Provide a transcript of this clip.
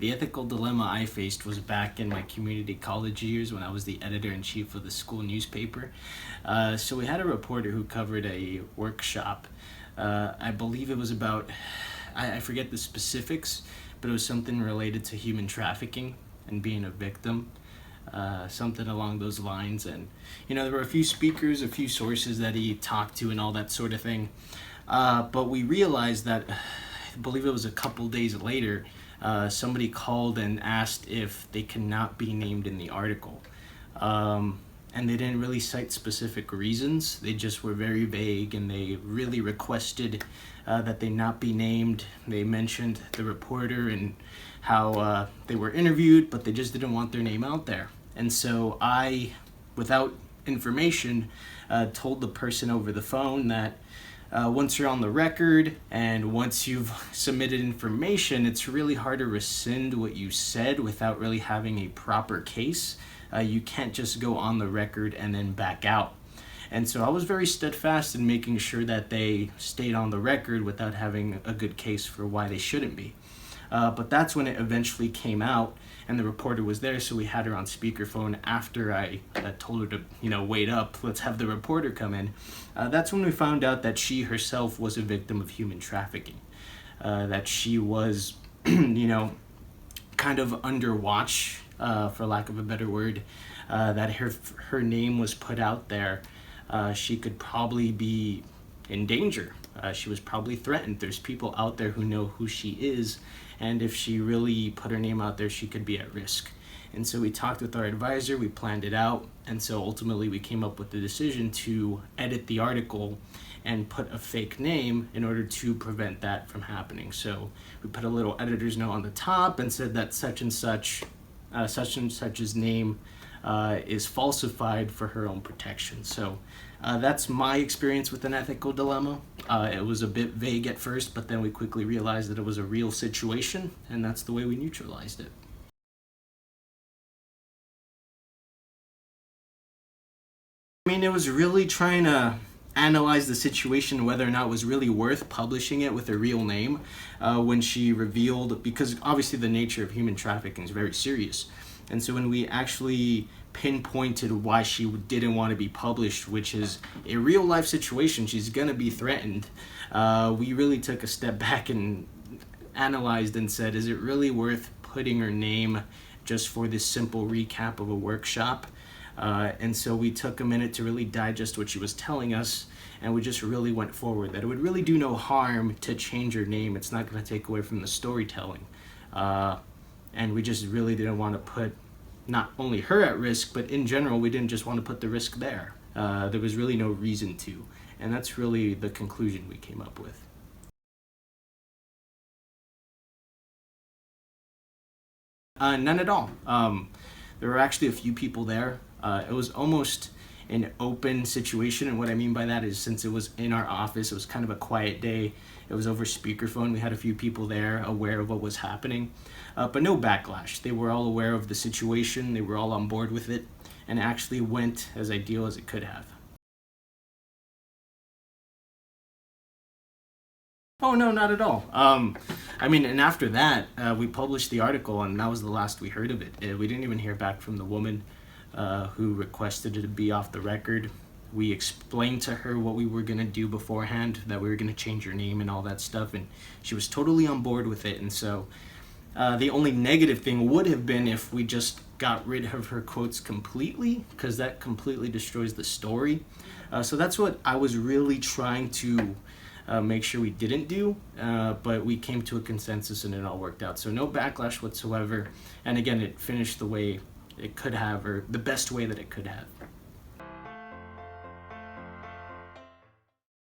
The ethical dilemma I faced was back in my community college years when I was the editor-in-chief of the school newspaper. So we had a reporter who covered a workshop. I believe it was about, I forget the specifics, but it was something related to human trafficking and being a victim. Something along those lines. And, there were a few speakers, a few sources that he talked to and all that sort of thing. But we realized that, I believe it was a couple days later, somebody called and asked if they cannot be named in the article. And they didn't really cite specific reasons. They just were very vague, and they really requested that they not be named. They mentioned the reporter and how they were interviewed, but they just didn't want their name out there. And so I, without information, told the person over the phone that once you're on the record and once you've submitted information, it's really hard to rescind what you said without really having a proper case. You can't just go on the record and then back out. And so I was very steadfast in making sure that they stayed on the record without having a good case for why they shouldn't be. But that's when it eventually came out, and the reporter was there, so we had her on speakerphone after I told her to, wait up, let's have the reporter come in. That's when we found out that she herself was a victim of human trafficking, that she was, kind of under watch, for lack of a better word, that her name was put out there. She could probably be in danger. She was probably threatened. There's people out there who know who she is, and if she really put her name out there, she could be at risk. And so we talked with our advisor, we planned it out, and so ultimately we came up with the decision to edit the article and put a fake name in order to prevent that from happening. So we put a little editor's note on the top and said that such and such's name is falsified for her own protection. So that's my experience with an ethical dilemma. It was a bit vague at first, but then we quickly realized that it was a real situation, and that's the way we neutralized it. It was really trying to analyze the situation, whether or not it was really worth publishing it with a real name when she revealed, because obviously the nature of human trafficking is very serious. And so when we actually pinpointed why she didn't want to be published, which is a real life situation, she's going to be threatened, we really took a step back and analyzed and said, is it really worth putting her name just for this simple recap of a workshop? And so we took a minute to really digest what she was telling us, and we just really went forward that it would really do no harm to change her name. It's not going to take away from the storytelling. And we just really didn't want to put not only her at risk, but in general, we didn't just want to put the risk there. There was really no reason to. And that's really the conclusion we came up with. None at all. There were actually a few people there. It was almost an open situation, and what I mean by that is, since it was in our office, it was kind of a quiet day. It was over speakerphone. We had a few people there aware of what was happening, but no backlash. They were all aware of the situation. They were all on board with it, and it actually went as ideal as it could have. Oh, no, not at all. And after that, we published the article, and that was the last we heard of it. We didn't even hear back from the woman who requested it to be off the record. We explained to her what we were going to do beforehand, that we were going to change her name and all that stuff, and she was totally on board with it. And so the only negative thing would have been if we just got rid of her quotes completely, because that completely destroys the story. So that's what I was really trying to make sure we didn't do, but we came to a consensus and it all worked out. So no backlash whatsoever, and again, it finished the way it could have, or the best way that it could have.